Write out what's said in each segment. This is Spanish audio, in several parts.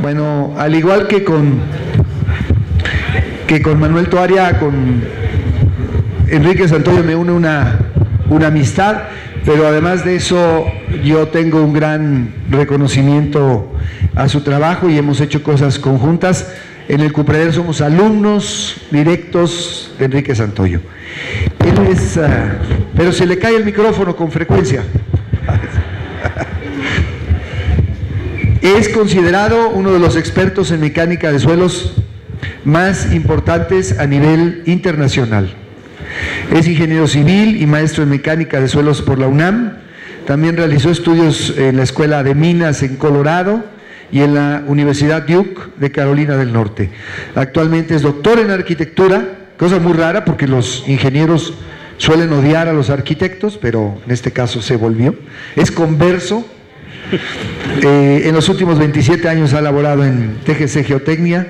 Bueno, al igual que con Manuel Toaria, con Enrique Santoyo me une una amistad, pero además de eso yo tengo un gran reconocimiento a su trabajo y hemos hecho cosas conjuntas. En el Cupreder somos alumnos directos de Enrique Santoyo. Él es, pero se le cae el micrófono con frecuencia. Es considerado uno de los expertos en mecánica de suelos más importantes a nivel internacional. Es ingeniero civil y maestro en mecánica de suelos por la UNAM. También realizó estudios en la Escuela de Minas en Colorado y en la Universidad Duke de Carolina del Norte. Actualmente es doctor en arquitectura, cosa muy rara porque los ingenieros suelen odiar a los arquitectos, pero en este caso se volvió. Es converso. En los últimos 27 años ha laborado en TGC Geotecnia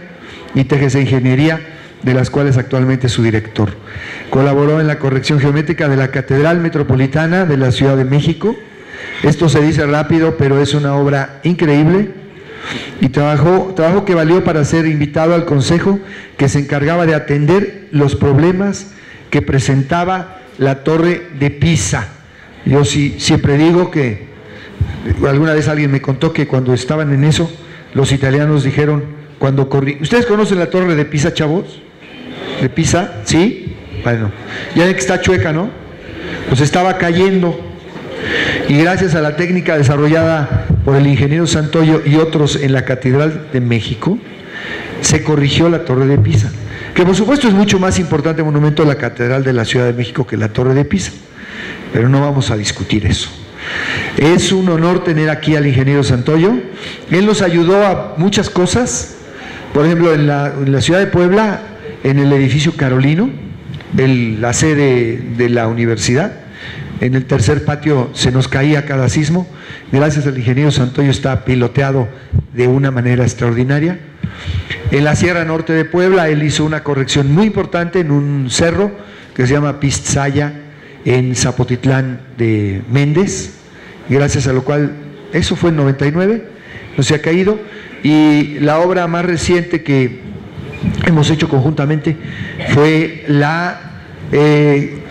y TGC Ingeniería, de las cuales actualmente es su director. Colaboró en la corrección geométrica de la Catedral Metropolitana de la Ciudad de México. Esto se dice rápido, pero es una obra increíble. Y trabajo que valió para ser invitado al consejo que se encargaba de atender los problemas que presentaba la Torre de Pisa. Yo siempre digo que, alguna vez alguien me contó que cuando estaban en eso, los italianos dijeron, cuando ¿ustedes conocen la Torre de Pisa, chavos? ¿De Pisa? ¿Sí? Bueno, ya ven que está chueca, ¿no? Pues estaba cayendo. Y gracias a la técnica desarrollada por el ingeniero Santoyo y otros en la Catedral de México, se corrigió la Torre de Pisa, que por supuesto es mucho más importante monumento de la Catedral de la Ciudad de México que la Torre de Pisa, pero no vamos a discutir eso. Es un honor tener aquí al ingeniero Santoyo. Él nos ayudó a muchas cosas, por ejemplo en la ciudad de Puebla, en el edificio Carolino, la sede de la universidad. En el tercer patio se nos caía cada sismo. Gracias al ingeniero Santoyo está piloteado de una manera extraordinaria. En la Sierra Norte de Puebla él hizo una corrección muy importante en un cerro que se llama Pistzaya, en Zapotitlán de Méndez, gracias a lo cual, eso fue en 99, no se ha caído. Y la obra más reciente que hemos hecho conjuntamente fue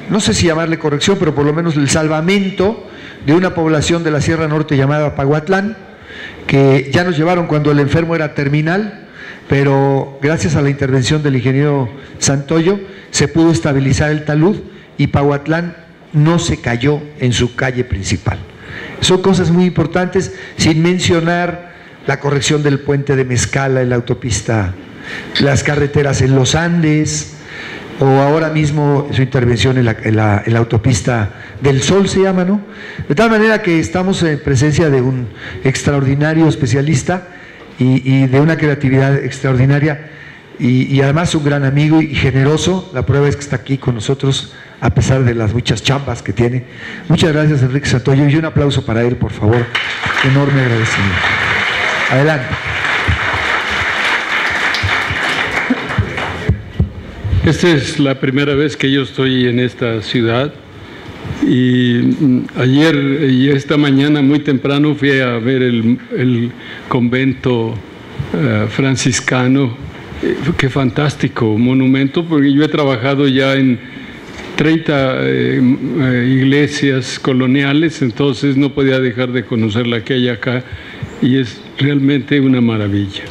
no sé si llamarle corrección, pero por lo menos el salvamento de una población de la Sierra Norte llamada Pahuatlán, que ya nos llevaron cuando el enfermo era terminal, pero gracias a la intervención del ingeniero Santoyo se pudo estabilizar el talud y Pahuatlán no se cayó en su calle principal. Son cosas muy importantes, sin mencionar la corrección del puente de Mezcala en la autopista, las carreteras en los Andes, o ahora mismo su intervención en la autopista del Sol se llama, ¿no? De tal manera que estamos en presencia de un extraordinario especialista y de una creatividad extraordinaria y además un gran amigo y generoso. La prueba es que está aquí con nosotros a pesar de las muchas chambas que tiene. Muchas gracias, Enrique Santoyo, y un aplauso para él, por favor. Enorme agradecimiento. Adelante. Esta es la primera vez que yo estoy en esta ciudad y ayer y esta mañana muy temprano fui a ver el convento franciscano. Qué fantástico monumento, porque yo he trabajado ya en 30 iglesias coloniales, entonces no podía dejar de conocer la que hay acá y es realmente una maravilla.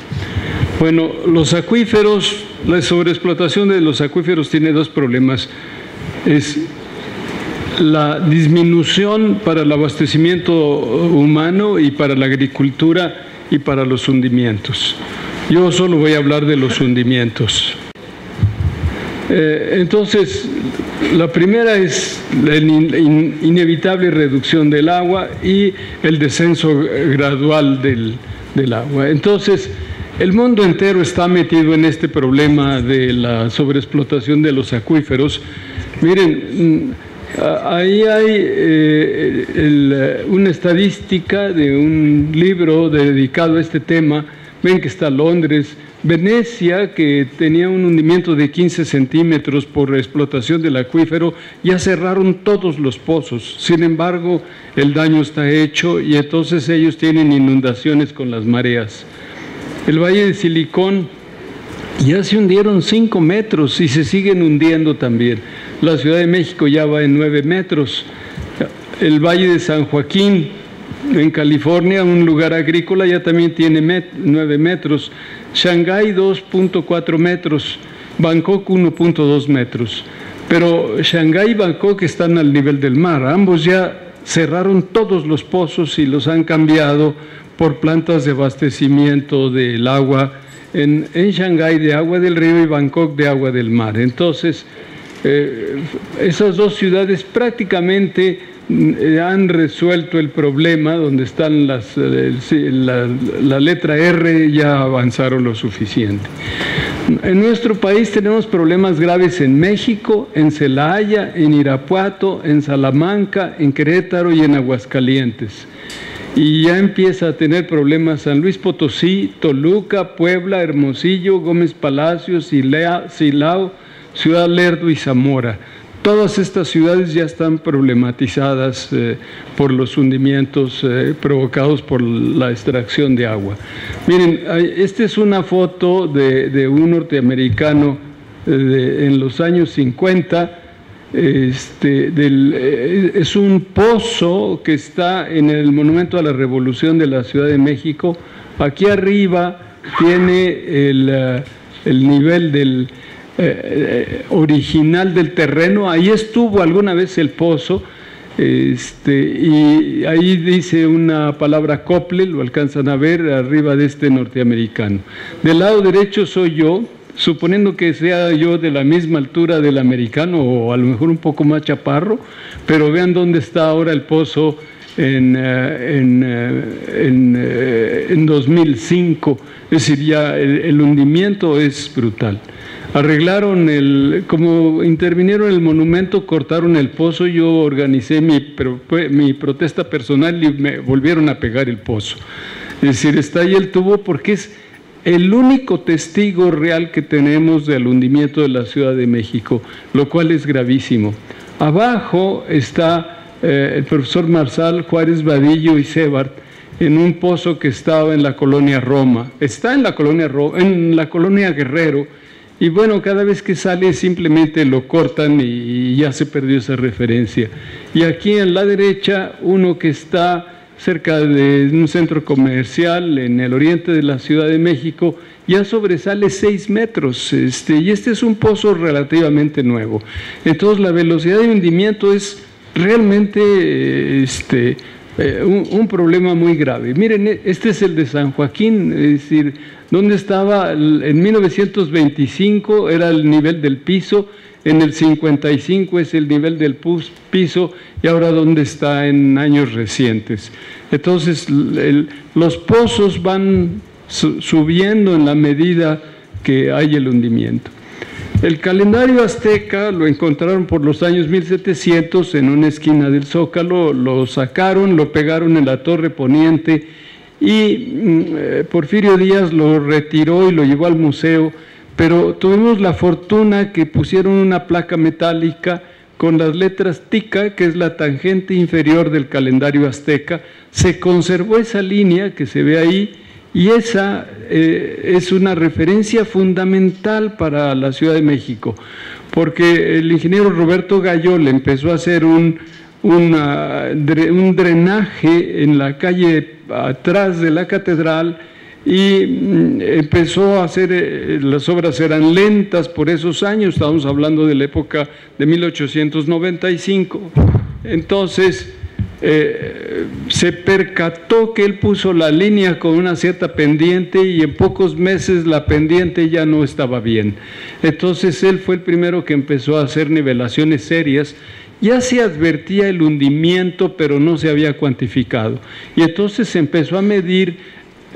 Bueno, los acuíferos, la sobreexplotación de los acuíferos tiene dos problemas. Es la disminución para el abastecimiento humano y para la agricultura y para los hundimientos. Yo solo voy a hablar de los hundimientos. Entonces, la primera es la inevitable reducción del agua y el descenso gradual del agua. Entonces, el mundo entero está metido en este problema de la sobreexplotación de los acuíferos. Miren, ahí hay una estadística de un libro dedicado a este tema. Ven que está Londres, Venecia, que tenía un hundimiento de 15 centímetros por explotación del acuífero, ya cerraron todos los pozos. Sin embargo, el daño está hecho y entonces ellos tienen inundaciones con las mareas. El Valle de Silicón ya se hundieron 5 metros y se siguen hundiendo también. La Ciudad de México ya va en 9 metros. El Valle de San Joaquín, en California, un lugar agrícola, ya también tiene 9 metros. Shanghái 2.4 metros. Bangkok 1.2 metros. Pero Shanghái y Bangkok están al nivel del mar. Ambos ya cerraron todos los pozos y los han cambiado por plantas de abastecimiento del agua. En Shanghái de agua del río y Bangkok de agua del mar. Entonces, esas dos ciudades prácticamente han resuelto el problema, donde están la letra R, ya avanzaron lo suficiente. En nuestro país tenemos problemas graves en México, en Celaya, en Irapuato, en Salamanca, en Querétaro y en Aguascalientes. Y ya empieza a tener problemas San Luis Potosí, Toluca, Puebla, Hermosillo, Gómez Palacios, Silao, Ciudad Lerdo y Zamora. Todas estas ciudades ya están problematizadas por los hundimientos provocados por la extracción de agua. Miren, esta es una foto de un norteamericano en los años 50. Es un pozo que está en el Monumento a la Revolución de la Ciudad de México. Aquí arriba tiene el nivel del original del terreno. Ahí estuvo alguna vez el pozo, y ahí dice una palabra Cople, lo alcanzan a ver arriba de este norteamericano. Del lado derecho soy yo, suponiendo que sea yo de la misma altura del americano o a lo mejor un poco más chaparro, pero vean dónde está ahora el pozo en 2005, es decir, ya el hundimiento es brutal. Arreglaron como intervinieron el monumento, cortaron el pozo. Yo organicé mi protesta personal y me volvieron a pegar el pozo. Es decir, está ahí el tubo porque es el único testigo real que tenemos del hundimiento de la Ciudad de México, lo cual es gravísimo. Abajo está el profesor Marsal, Juárez Vadillo y Sebart en un pozo que estaba en la colonia Roma. Está en la colonia Guerrero. Y bueno, cada vez que sale simplemente lo cortan y ya se perdió esa referencia. Y aquí en la derecha, uno que está cerca de un centro comercial en el oriente de la Ciudad de México, ya sobresale 6 metros, y este es un pozo relativamente nuevo. Entonces la velocidad de hundimiento es realmente un problema muy grave. Miren, este es el de San Joaquín, es decir, ¿dónde estaba? En 1925 era el nivel del piso, en el 55 es el nivel del piso, y ahora ¿dónde está en años recientes? Entonces, los pozos van subiendo en la medida que hay el hundimiento. El calendario azteca lo encontraron por los años 1700 en una esquina del Zócalo, lo sacaron, lo pegaron en la Torre Poniente y Porfirio Díaz lo retiró y lo llevó al museo, pero tuvimos la fortuna que pusieron una placa metálica con las letras Tica, que es la tangente inferior del calendario azteca. Se conservó esa línea que se ve ahí, y esa es una referencia fundamental para la Ciudad de México, porque el ingeniero Roberto Gayol empezó a hacer un drenaje en la calle atrás de la catedral, y empezó a hacer, las obras eran lentas por esos años, estamos hablando de la época de 1895, entonces se percató que él puso la línea con una cierta pendiente y en pocos meses la pendiente ya no estaba bien. Entonces él fue el primero que empezó a hacer nivelaciones serias. Ya se advertía el hundimiento, pero no se había cuantificado. Y entonces se empezó a medir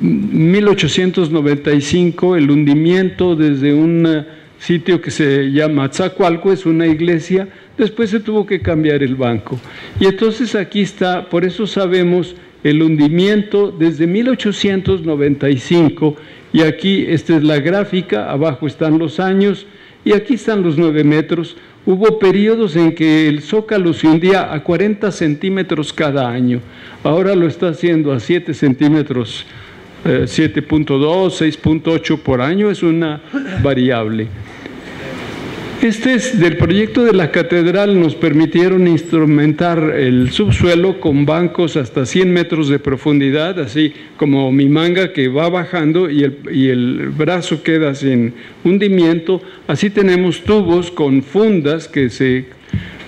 1895 el hundimiento desde un sitio que se llama Atzacualco, es una iglesia. Después se tuvo que cambiar el banco. Y entonces aquí está, por eso sabemos el hundimiento desde 1895. Y aquí, esta es la gráfica, abajo están los años y aquí están los 9 metros. Hubo periodos en que el Zócalo se hundía a 40 centímetros cada año. Ahora lo está haciendo a 7 centímetros 7.2, 6.8 por año, es una variable. Este es del proyecto de la catedral. Nos permitieron instrumentar el subsuelo con bancos hasta 100 metros de profundidad, así como mi manga que va bajando y el brazo queda sin hundimiento. Así tenemos tubos con fundas que se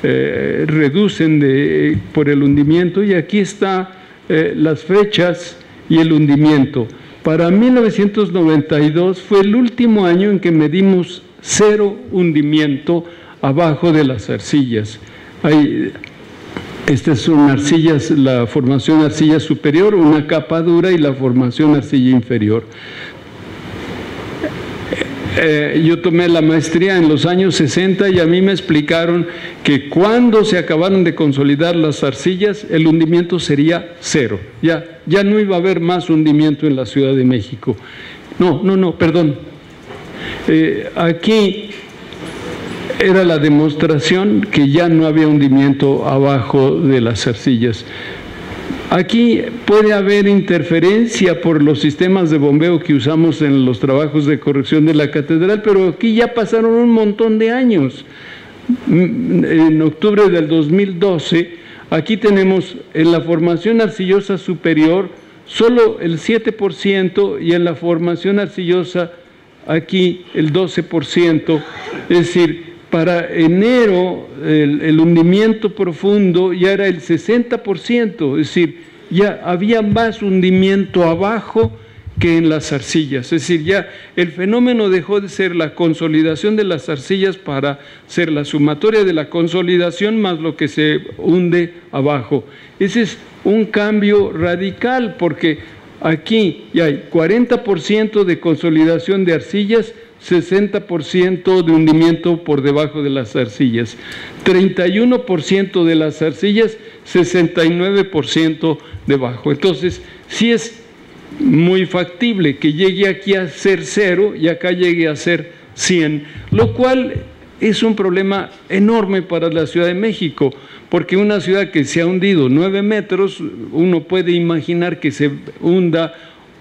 reducen por el hundimiento, y aquí está las fechas y el hundimiento. Para 1992 fue el último año en que medimos 0 hundimiento abajo de las arcillas. Estas son arcillas, la formación arcilla superior, una capa dura, y la formación arcilla inferior. Yo tomé la maestría en los años 60 y a mí me explicaron que cuando se acabaron de consolidar las arcillas, el hundimiento sería 0. Ya no iba a haber más hundimiento en la Ciudad de México. Perdón. Aquí era la demostración que ya no había hundimiento abajo de las arcillas. Aquí puede haber interferencia por los sistemas de bombeo que usamos en los trabajos de corrección de la catedral, pero aquí ya pasaron un montón de años. En octubre del 2012, aquí tenemos en la formación arcillosa superior solo el 7%, y en la formación arcillosa aquí el 12%, es decir, para enero el hundimiento profundo ya era el 60%, es decir, ya había más hundimiento abajo que en las arcillas. Es decir, ya el fenómeno dejó de ser la consolidación de las arcillas para ser la sumatoria de la consolidación más lo que se hunde abajo. Ese es un cambio radical, porque aquí ya hay 40% de consolidación de arcillas, 60% de hundimiento por debajo de las arcillas, 31% de las arcillas, 69% debajo. Entonces, sí es muy factible que llegue aquí a ser 0 y acá llegue a ser 100, lo cual es un problema enorme para la Ciudad de México, porque una ciudad que se ha hundido 9 metros, uno puede imaginar que se hunda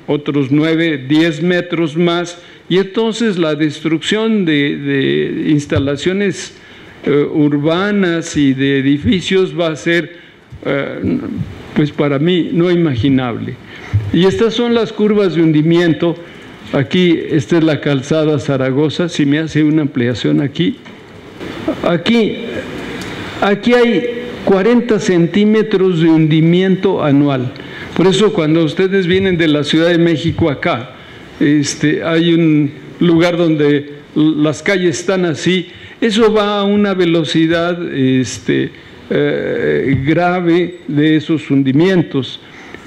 otros 9, 10 metros más, y entonces la destrucción de instalaciones urbanas y de edificios va a ser, pues para mí, no imaginable. Y estas son las curvas de hundimiento. Aquí, esta es la calzada Zaragoza, si me hace una ampliación aquí. Aquí hay 40 centímetros de hundimiento anual. Por eso cuando ustedes vienen de la Ciudad de México acá, hay un lugar donde las calles están así, eso va a una velocidad grave de esos hundimientos.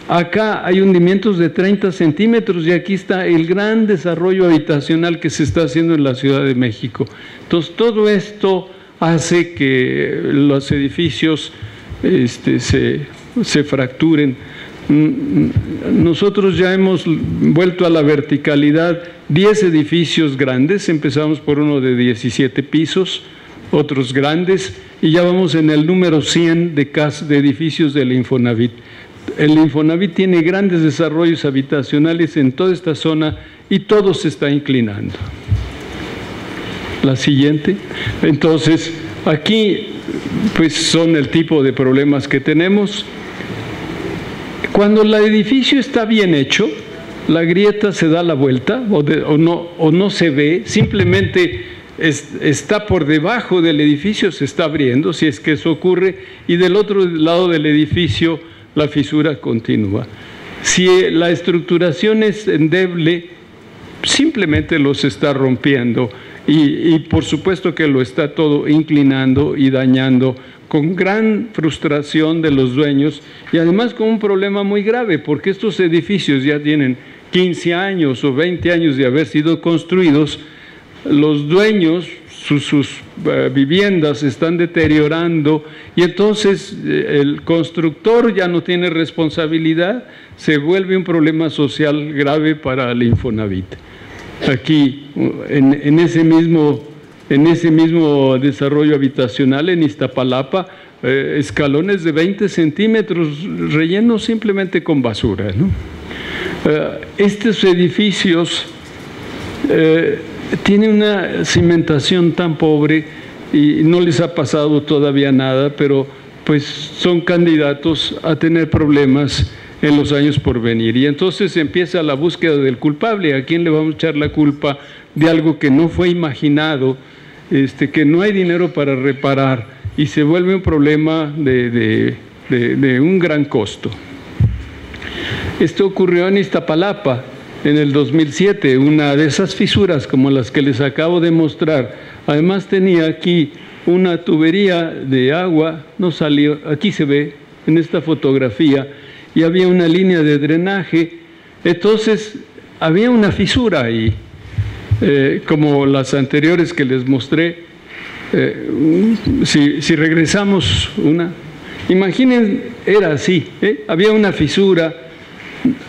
Acá hay hundimientos de 30 centímetros y aquí está el gran desarrollo habitacional que se está haciendo en la Ciudad de México. Entonces todo esto hace que los edificios se fracturen. Nosotros ya hemos vuelto a la verticalidad 10 edificios grandes, empezamos por uno de 17 pisos, otros grandes, y ya vamos en el número 100 de edificios del Infonavit. El Infonavit tiene grandes desarrollos habitacionales en toda esta zona y todo se está inclinando. La siguiente. Entonces, aquí pues son el tipo de problemas que tenemos. Cuando el edificio está bien hecho, la grieta se da la vuelta o no se ve, simplemente está por debajo del edificio, se está abriendo, si es que eso ocurre, y del otro lado del edificio la fisura continúa. Si la estructuración es endeble, simplemente los está rompiendo y por supuesto que lo está todo inclinando y dañando, con gran frustración de los dueños y además con un problema muy grave, porque estos edificios ya tienen 15 años o 20 años de haber sido construidos. Los dueños, sus viviendas se están deteriorando y entonces el constructor ya no tiene responsabilidad, se vuelve un problema social grave para el Infonavit. Aquí, en ese mismo desarrollo habitacional en Iztapalapa, escalones de 20 centímetros rellenos simplemente con basura, ¿no? Estos edificios tienen una cimentación tan pobre y no les ha pasado todavía nada, pero pues son candidatos a tener problemas en los años por venir. Y entonces empieza la búsqueda del culpable. ¿A quién le vamos a echar la culpa de algo que no fue imaginado, que no hay dinero para reparar, y se vuelve un problema de un gran costo? Esto ocurrió en Iztapalapa en el 2007, una de esas fisuras como las que les acabo de mostrar. Además tenía aquí una tubería de agua, no salió, aquí se ve en esta fotografía, y había una línea de drenaje. Entonces había una fisura ahí, como las anteriores que les mostré. Si regresamos imaginen, era así, había una fisura.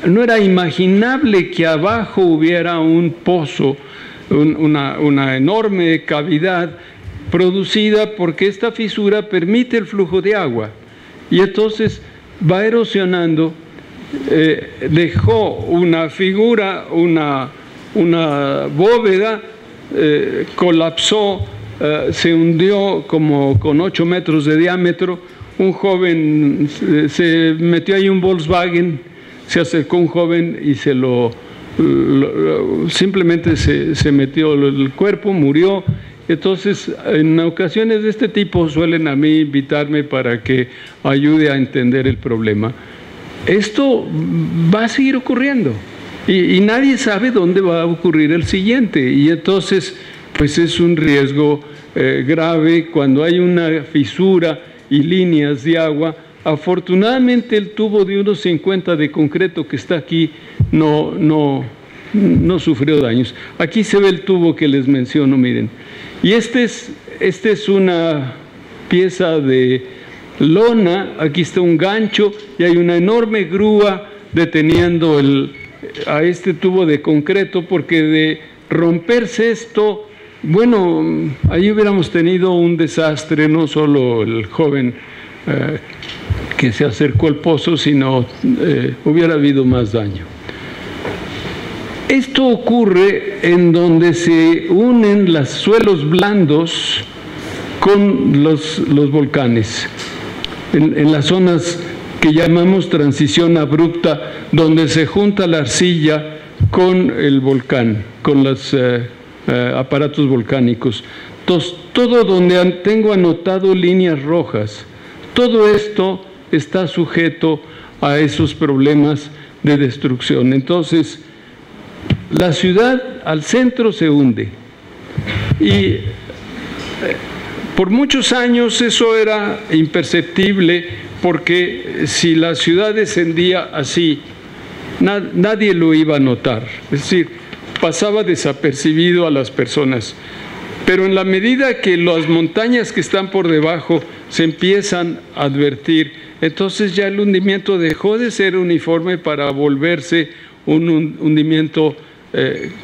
No era imaginable que abajo hubiera un pozo, una enorme cavidad producida porque esta fisura permite el flujo de agua, y entonces va erosionando. Dejó una figura, una bóveda, colapsó, se hundió como con 8 metros de diámetro. Un joven se metió ahí, un Volkswagen, se acercó un joven y simplemente se metió el cuerpo, murió. Entonces, en ocasiones de este tipo suelen a mí invitarme para que ayude a entender el problema. Esto va a seguir ocurriendo y nadie sabe dónde va a ocurrir el siguiente, y entonces pues es un riesgo grave cuando hay una fisura y líneas de agua. Afortunadamente el tubo de 1,50 de concreto que está aquí no sufrió daños. Aquí se ve el tubo que les menciono, miren. Y este es una pieza de lona, aquí está un gancho y hay una enorme grúa deteniendo a este tubo de concreto, porque de romperse esto, bueno, ahí hubiéramos tenido un desastre, no solo el joven que se acercó al pozo, sino hubiera habido más daño. Esto ocurre en donde se unen los suelos blandos con los volcanes, en las zonas que llamamos transición abrupta, donde se junta la arcilla con el volcán, con los aparatos volcánicos. Entonces, todo donde tengo anotado líneas rojas, todo esto está sujeto a esos problemas de destrucción. Entonces, la ciudad al centro se hunde, y por muchos años eso era imperceptible, porque si la ciudad descendía así, nadie lo iba a notar, es decir, pasaba desapercibido a las personas. Pero en la medida que las montañas que están por debajo se empiezan a advertir, entonces ya el hundimiento dejó de ser uniforme para volverse un hundimiento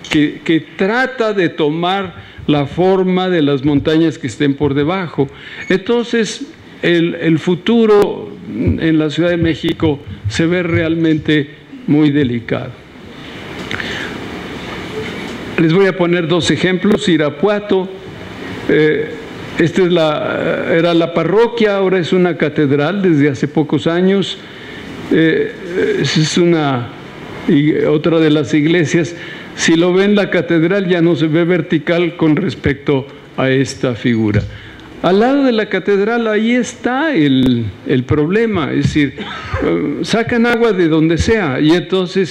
que trata de tomar la forma de las montañas que estén por debajo. Entonces, el futuro en la Ciudad de México se ve realmente muy delicado. Les voy a poner 2 ejemplos. Irapuato, esta era la parroquia, ahora es una catedral desde hace pocos años. Es otra de las iglesias. Si lo ven, la catedral ya no se ve vertical con respecto a esta figura. Al lado de la catedral, ahí está el problema, es decir, sacan agua de donde sea, y entonces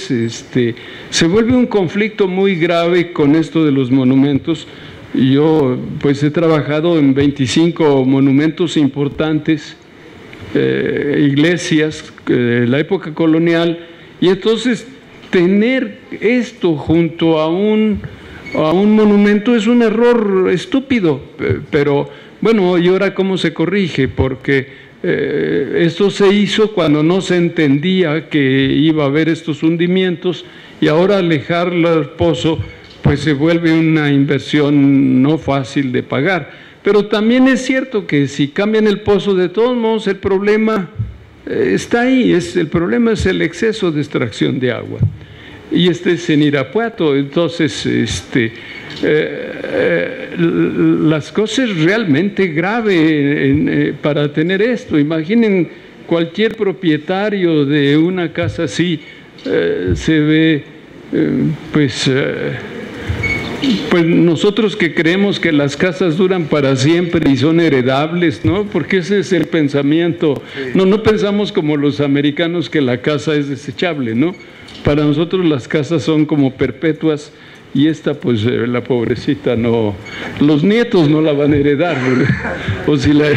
se vuelve un conflicto muy grave con esto de los monumentos. Yo pues he trabajado en 25 monumentos importantes, iglesias de la época colonial, y entonces tener esto junto a un monumento es un error estúpido, pero bueno, ¿y ahora cómo se corrige? Porque esto se hizo cuando no se entendía que iba a haber estos hundimientos, y ahora alejar el pozo pues se vuelve una inversión no fácil de pagar. Pero también es cierto que si cambian el pozo, de todos modos el problema está ahí, el problema es el exceso de extracción de agua. y este es en Irapuato. Entonces, las cosas realmente grave para tener esto. Imaginen cualquier propietario de una casa así, se ve, pues nosotros que creemos que las casas duran para siempre y son heredables, ¿no? Porque ese es el pensamiento. No pensamos como los americanos que la casa es desechable, ¿no? Para nosotros las casas son como perpetuas y esta, pues, la pobrecita no, los nietos no la van a heredar, ¿verdad? O si la,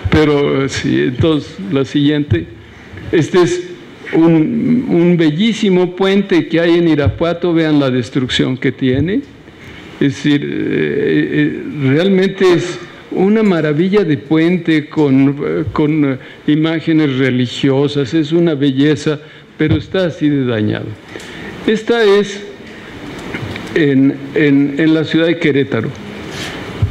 pero sí, entonces la siguiente, este es un bellísimo puente que hay en Irapuato. Vean la destrucción que tiene. Es decir, realmente es una maravilla de puente con imágenes religiosas, es una belleza, pero está así de dañado. Esta es en la ciudad de Querétaro.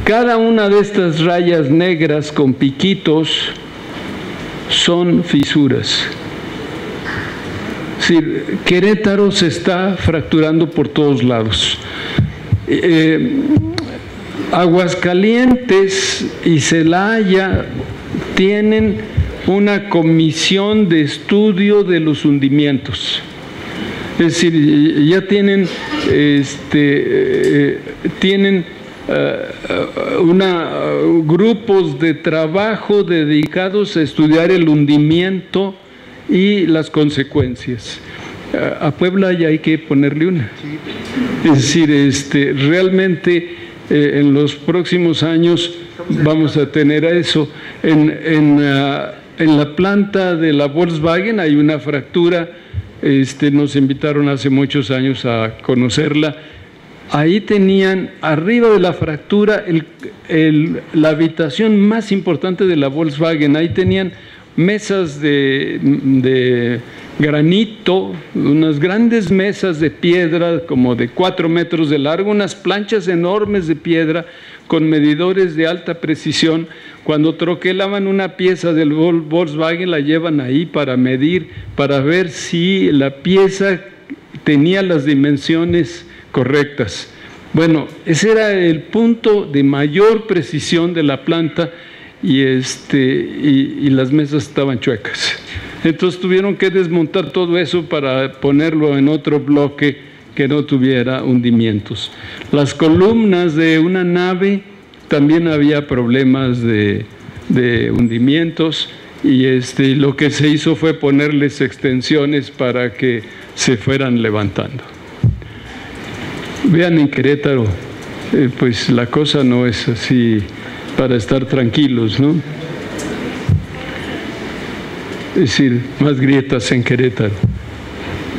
Cada una de estas rayas negras con piquitos son fisuras. Es decir, Querétaro se está fracturando por todos lados. Aguascalientes y Celaya tienen una comisión de estudio de los hundimientos. Es decir, ya tienen, grupos de trabajo dedicados a estudiar el hundimiento y las consecuencias. A Puebla ya hay que ponerle una. Es decir, realmente en los próximos años vamos a tener a eso. En la planta de la Volkswagen hay una fractura. Nos invitaron hace muchos años a conocerla. Ahí tenían, arriba de la fractura, la habitación más importante de la Volkswagen. Ahí tenían mesas de granito, unas grandes mesas de piedra como de 4 metros de largo, unas planchas enormes de piedra con medidores de alta precisión. Cuando troquelaban una pieza del Volkswagen la llevan ahí para medir, para ver si la pieza tenía las dimensiones correctas. Bueno, ese era el punto de mayor precisión de la planta y las mesas estaban chuecas. Entonces tuvieron que desmontar todo eso para ponerlo en otro bloque que no tuviera hundimientos. Las columnas de una nave también había problemas de hundimientos y lo que se hizo fue ponerles extensiones para que se fueran levantando. Vean en Querétaro, pues la cosa no es así para estar tranquilos, ¿no? Es decir, más grietas en Querétaro.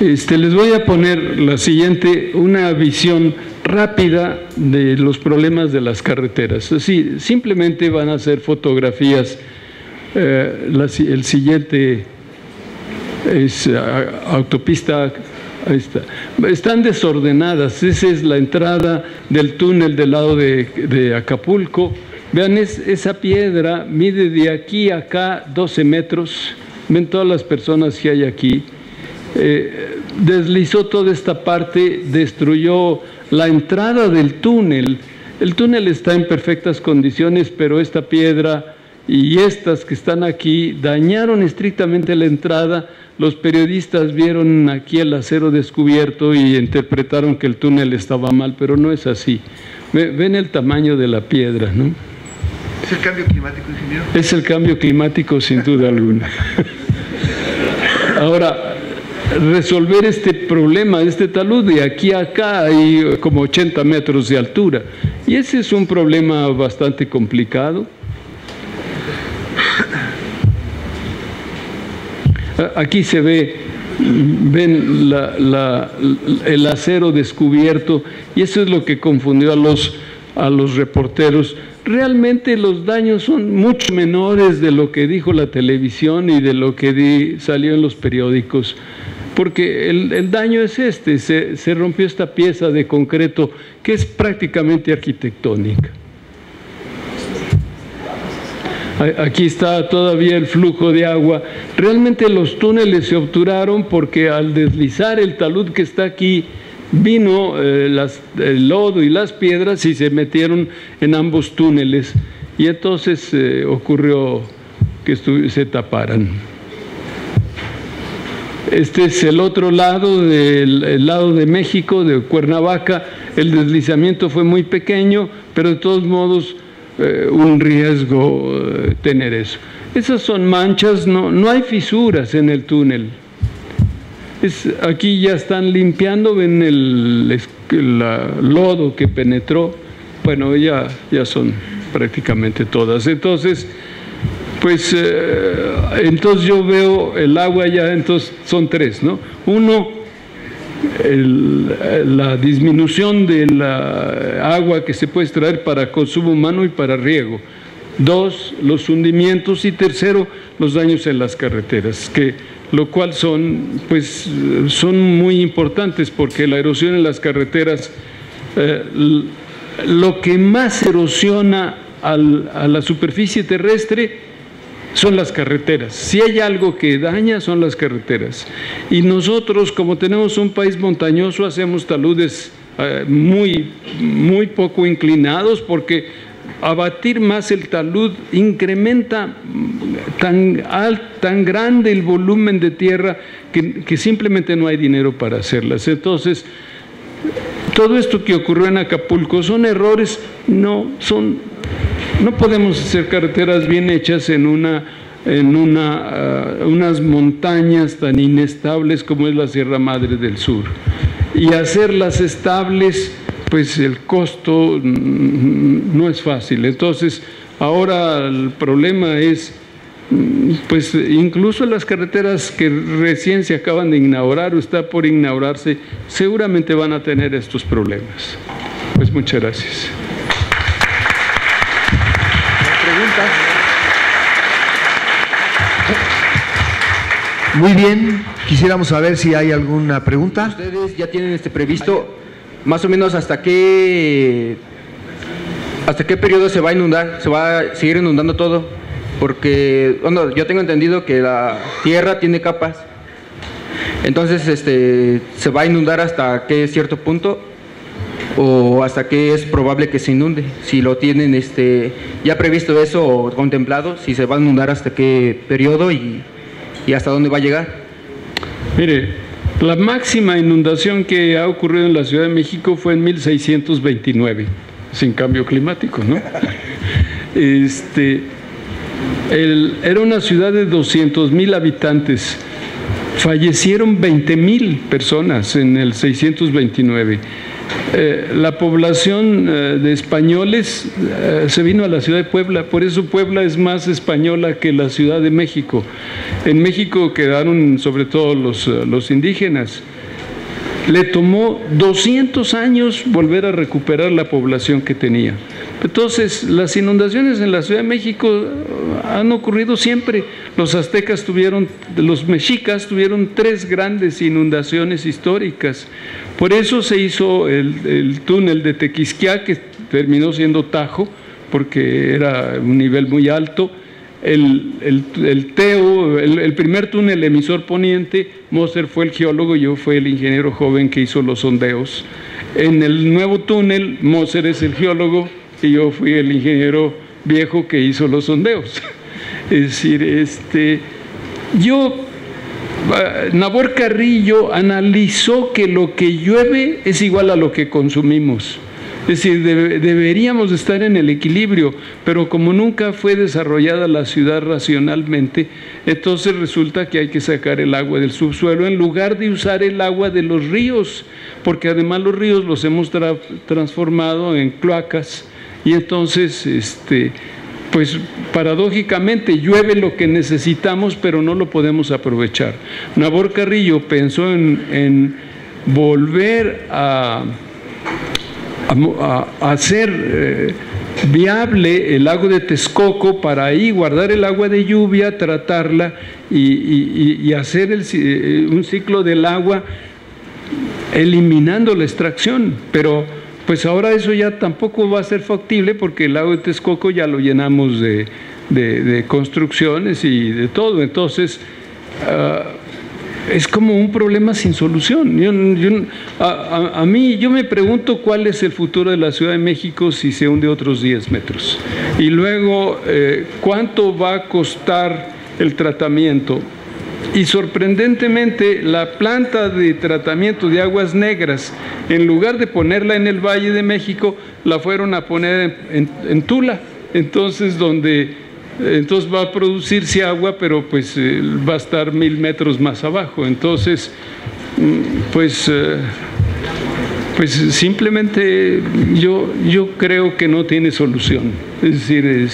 Les voy a poner la siguiente, una visión rápida de los problemas de las carreteras. Así, simplemente van a ser fotografías. El siguiente es autopista. Ahí está. Están desordenadas. Esa es la entrada del túnel del lado de Acapulco. Vean, esa piedra mide de aquí a acá 12 metros. Ven todas las personas que hay aquí. Deslizó toda esta parte, destruyó la entrada del túnel. El túnel está en perfectas condiciones, pero esta piedra y estas que están aquí dañaron estrictamente la entrada. Los periodistas vieron aquí el acero descubierto y interpretaron que el túnel estaba mal, pero no es así. Ven el tamaño de la piedra, ¿no? ¿Es el cambio climático, ingeniero? Es el cambio climático, sin duda alguna. Ahora, resolver este problema, este talud, de aquí a acá hay como 80 metros de altura. Y ese es un problema bastante complicado. Aquí se ven el acero descubierto, y eso es lo que confundió a los reporteros. Realmente los daños son mucho menores de lo que dijo la televisión y de lo que salió en los periódicos, porque el daño es se rompió esta pieza de concreto que es prácticamente arquitectónica. Aquí está todavía el flujo de agua. Realmente los túneles se obturaron porque al deslizar el talud que está aquí, vino el lodo y las piedras y se metieron en ambos túneles. Y entonces ocurrió que se taparan. Este es el otro lado, el lado de México, de Cuernavaca. El deslizamiento fue muy pequeño, pero de todos modos un riesgo tener eso. Esas son manchas, no hay fisuras en el túnel. Aquí ya están limpiando, ven el lodo que penetró. Bueno, ya son prácticamente todas. Entonces, pues, entonces yo veo el agua ya, entonces son tres, ¿no? Uno, la disminución de la agua que se puede extraer para consumo humano y para riego. Dos, los hundimientos. Y tercero, los daños en las carreteras, lo cual son muy importantes porque la erosión en las carreteras, lo que más erosiona a la superficie terrestre son las carreteras. Si hay algo que daña, son las carreteras. Y nosotros, como tenemos un país montañoso, hacemos taludes muy poco inclinados, porque abatir más el talud incrementa tan grande el volumen de tierra que simplemente no hay dinero para hacerlas. Entonces, todo esto que ocurrió en Acapulco son errores, no podemos hacer carreteras bien hechas en unas montañas tan inestables como es la Sierra Madre del Sur. Y hacerlas estables, pues el costo no es fácil. Entonces, ahora el problema es, pues incluso las carreteras que recién se acaban de inaugurar o está por inaugurarse, seguramente van a tener estos problemas. Pues muchas gracias. Muy bien, quisiéramos saber si hay alguna pregunta. ¿Ustedes ya tienen previsto más o menos hasta qué periodo se va a inundar? ¿Se va a seguir inundando todo? Porque bueno, yo tengo entendido que la tierra tiene capas. Entonces, ¿se va a inundar hasta qué cierto punto? ¿O hasta qué es probable que se inunde? Si lo tienen ya previsto eso o contemplado, si se va a inundar hasta qué periodo y hasta dónde va a llegar. Mire, la máxima inundación que ha ocurrido en la Ciudad de México fue en 1629, sin cambio climático, ¿no? Era una ciudad de 200,000 habitantes. Fallecieron 20,000 personas en el 629. La población de españoles se vino a la ciudad de Puebla, por eso Puebla es más española que la Ciudad de México. En México quedaron sobre todo los indígenas. Le tomó 200 años volver a recuperar la población que tenía. Entonces, las inundaciones en la Ciudad de México han ocurrido siempre. Los mexicas tuvieron 3 grandes inundaciones históricas. Por eso se hizo el túnel de Tequisquiac, que terminó siendo Tajo, porque era un nivel muy alto. El primer túnel emisor poniente, Moser fue el geólogo, yo fui el ingeniero joven que hizo los sondeos. En el nuevo túnel, Moser es el geólogo y yo fui el ingeniero viejo que hizo los sondeos. Es decir, Nabor Carrillo analizó que lo que llueve es igual a lo que consumimos. Es decir, deberíamos estar en el equilibrio, pero como nunca fue desarrollada la ciudad racionalmente, entonces resulta que hay que sacar el agua del subsuelo en lugar de usar el agua de los ríos, porque además los ríos los hemos transformado en cloacas y entonces, pues paradójicamente llueve lo que necesitamos, pero no lo podemos aprovechar. Nabor Carrillo pensó en volver a hacer viable el lago de Texcoco para ahí guardar el agua de lluvia, tratarla y hacer un ciclo del agua eliminando la extracción. Pero pues ahora eso ya tampoco va a ser factible porque el lago de Texcoco ya lo llenamos de de construcciones y de todo. Entonces, es como un problema sin solución. Yo me pregunto cuál es el futuro de la Ciudad de México si se hunde otros 10 metros. Y luego, ¿cuánto va a costar el tratamiento? Y sorprendentemente, la planta de tratamiento de aguas negras, en lugar de ponerla en el Valle de México, la fueron a poner en Tula. Entonces, entonces va a producirse agua, pero pues va a estar 1000 metros más abajo. Entonces, pues simplemente yo creo que no tiene solución. Es decir,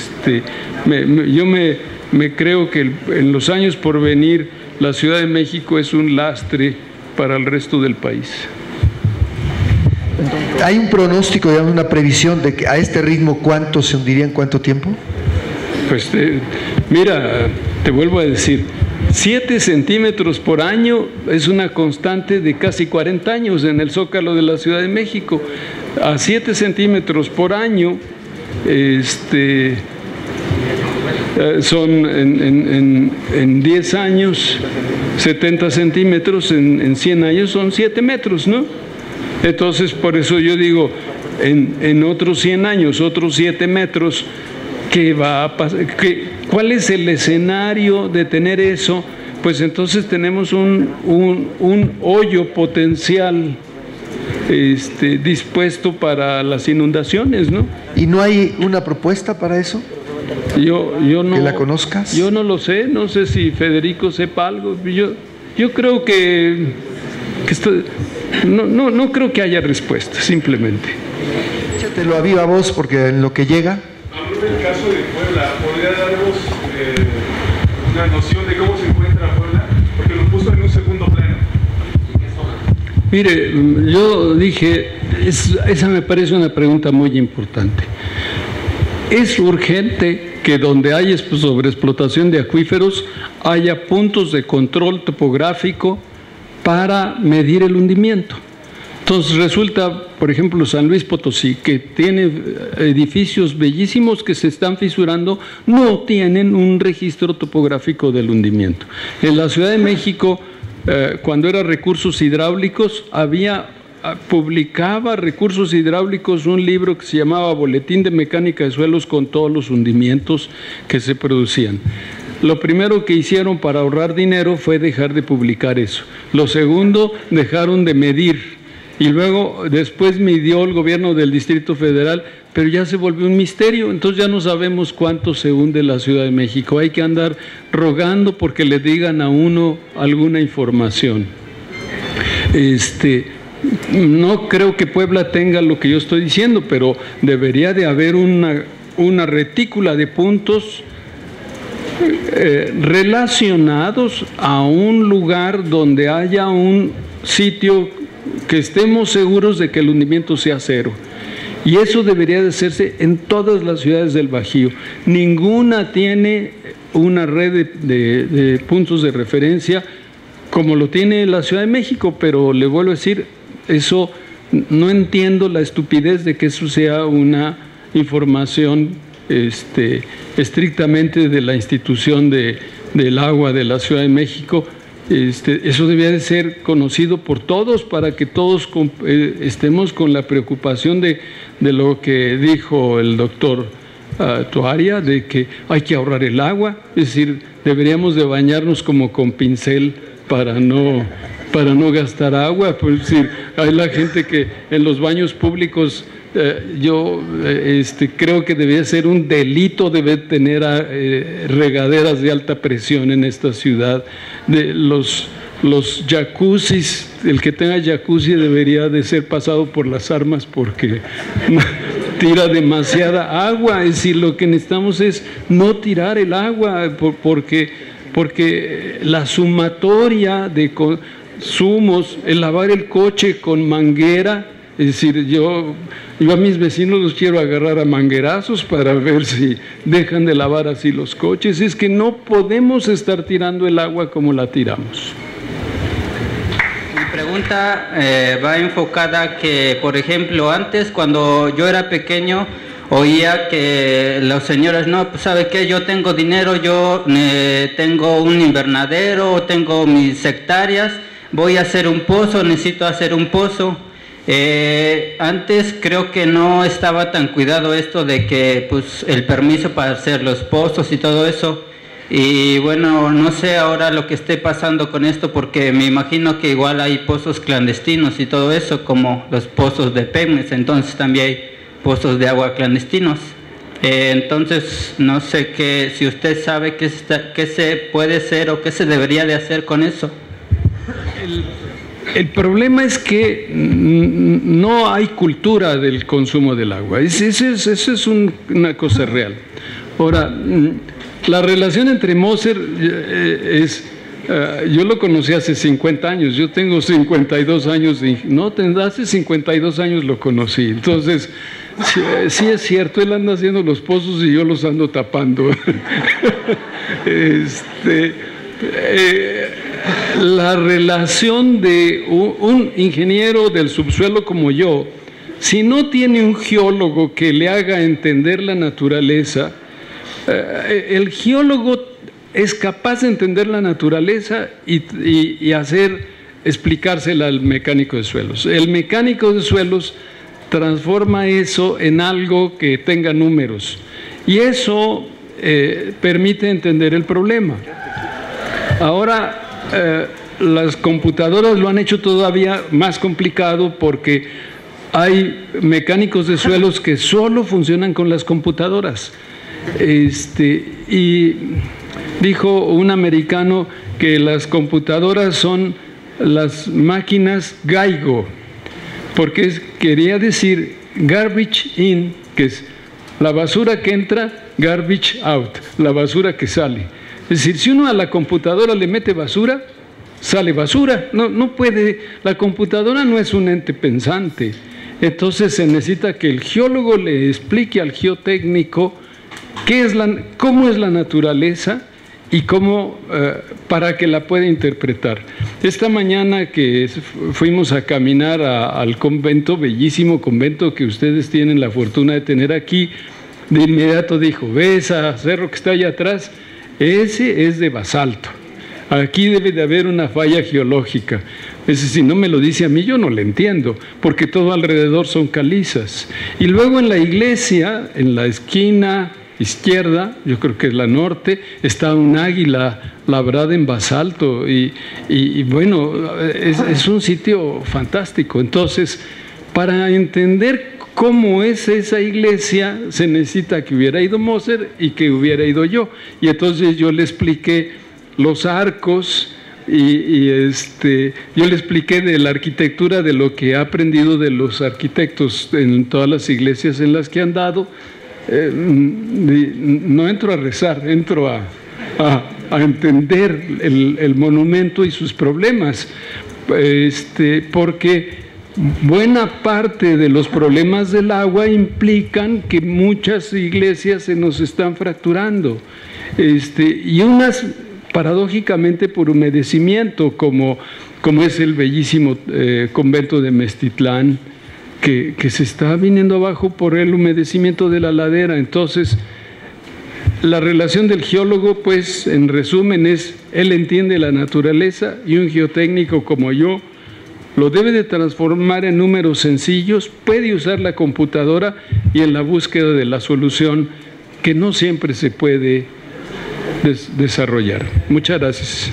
yo me creo que en los años por venir la Ciudad de México es un lastre para el resto del país. ¿Hay un pronóstico, digamos, una previsión de que a este ritmo cuánto se hundiría en cuánto tiempo? Pues mira, te vuelvo a decir, 7 centímetros por año es una constante de casi 40 años en el Zócalo de la Ciudad de México. A 7 centímetros por año, son en 10 años 70 centímetros, en 100 años son 7 metros, ¿no? Entonces, por eso yo digo, en otros 100 años, otros 7 metros, ¿qué va a pasar? ¿Cuál es el escenario de tener eso? Pues entonces tenemos un hoyo potencial dispuesto para las inundaciones, ¿no? ¿Y no hay una propuesta para eso? Yo no, ¿Que la conozcas? Yo no lo sé, no sé si Federico sepa algo. Yo creo que no creo que haya respuesta, simplemente. Échatelo a viva voz, porque en lo que llega. En el caso de Puebla, ¿podría darnos una noción de cómo se encuentra Puebla? Porque lo puso en un segundo plano. Mire, yo dije, esa me parece una pregunta muy importante. Es urgente que donde hay sobreexplotación de acuíferos haya puntos de control topográfico para medir el hundimiento. Entonces resulta, por ejemplo, San Luis Potosí, que tiene edificios bellísimos que se están fisurando, no tienen un registro topográfico del hundimiento. En la Ciudad de México, cuando era recursos hidráulicos, publicaba Recursos Hidráulicos un libro que se llamaba Boletín de Mecánica de Suelos con todos los hundimientos que se producían. Lo primero que hicieron para ahorrar dinero fue dejar de publicar eso. Lo segundo, dejaron de medir. Y luego, después midió el gobierno del Distrito Federal, pero ya se volvió un misterio. Entonces ya no sabemos cuánto se hunde la Ciudad de México. Hay que andar rogando porque le digan a uno alguna información. No creo que Puebla tenga lo que yo estoy diciendo, pero debería de haber una retícula de puntos relacionados a un lugar donde haya un sitio que estemos seguros de que el hundimiento sea cero. Y eso debería de hacerse en todas las ciudades del Bajío. Ninguna tiene una red de puntos de referencia como lo tiene la Ciudad de México, pero le vuelvo a decir, eso no entiendo la estupidez de que eso sea una información estrictamente de la institución del agua de la Ciudad de México. Eso debía de ser conocido por todos para que todos estemos con la preocupación de lo que dijo el doctor Toaria, de que hay que ahorrar el agua. Es decir, deberíamos de bañarnos como con pincel para no gastar agua. Pues, es decir, hay la gente que en los baños públicos, yo creo que debería ser un delito, debe tener regaderas de alta presión en esta ciudad. De los jacuzzis, el que tenga jacuzzi debería de ser pasado por las armas porque tira demasiada agua. Es decir, lo que necesitamos es no tirar el agua porque la sumatoria de consumos, el lavar el coche con manguera, es decir, yo a mis vecinos los quiero agarrar a manguerazos para ver si dejan de lavar así los coches. Es que no podemos estar tirando el agua como la tiramos. Mi pregunta va enfocada que, por ejemplo, antes cuando yo era pequeño oía que los señores, no, pues ¿sabe qué? Yo tengo dinero, yo tengo un invernadero, tengo mis hectáreas, voy a hacer un pozo, necesito hacer un pozo. Antes creo que no estaba tan cuidado esto de que pues el permiso para hacer los pozos y todo eso. Y bueno, no sé ahora lo que esté pasando con esto, porque me imagino que igual hay pozos clandestinos y todo eso, como los pozos de Pemex, entonces también hay pozos de agua clandestinos. Entonces, no sé si usted sabe qué se puede hacer o qué se debería de hacer con eso. El problema es que no hay cultura del consumo del agua. Eso es una cosa real. Ahora, la relación entre Moser yo lo conocí hace 50 años, yo tengo 52 años, hace 52 años lo conocí. Entonces, sí es cierto, él anda haciendo los pozos y yo los ando tapando. La relación de un ingeniero del subsuelo como yo, si no tiene un geólogo que le haga entender la naturaleza, el geólogo es capaz de entender la naturaleza y explicársela al mecánico de suelos. El mecánico de suelos transforma eso en algo que tenga números y eso permite entender el problema. Ahora, las computadoras lo han hecho todavía más complicado porque hay mecánicos de suelos que solo funcionan con las computadoras. Y dijo un americano que las computadoras son las máquinas Geigo, porque quería decir garbage in, que es la basura que entra, garbage out, la basura que sale. Es decir, si uno a la computadora le mete basura, sale basura. No puede, la computadora no es un ente pensante. Entonces se necesita que el geólogo le explique al geotécnico cómo es la naturaleza y para que la pueda interpretar. Esta mañana que fuimos a caminar al convento, bellísimo convento que ustedes tienen la fortuna de tener aquí, de inmediato dijo, ¿ve ese cerro que está allá atrás? Ese es de basalto. Aquí debe de haber una falla geológica. Si no me lo dice a mí, yo no le entiendo, porque todo alrededor son calizas. Y luego en la iglesia, en la esquina izquierda, yo creo que es la norte, está un águila labrada en basalto y bueno, es un sitio fantástico. Entonces, para entender cómo es esa iglesia, se necesita que hubiera ido Moser y que hubiera ido yo. Y entonces yo le expliqué los arcos yo le expliqué de la arquitectura, de lo que he aprendido de los arquitectos en todas las iglesias en las que han dado. No entro a rezar, entro a entender el monumento y sus problemas, porque buena parte de los problemas del agua implican que muchas iglesias se nos están fracturando, y unas paradójicamente por humedecimiento, como es el bellísimo convento de Meztitlán, que se está viniendo abajo por el humedecimiento de la ladera. Entonces, la relación del geólogo, pues, en resumen, él entiende la naturaleza y un geotécnico como yo lo debe de transformar en números sencillos, puede usar la computadora y en la búsqueda de la solución que no siempre se puede desarrollar. Muchas gracias.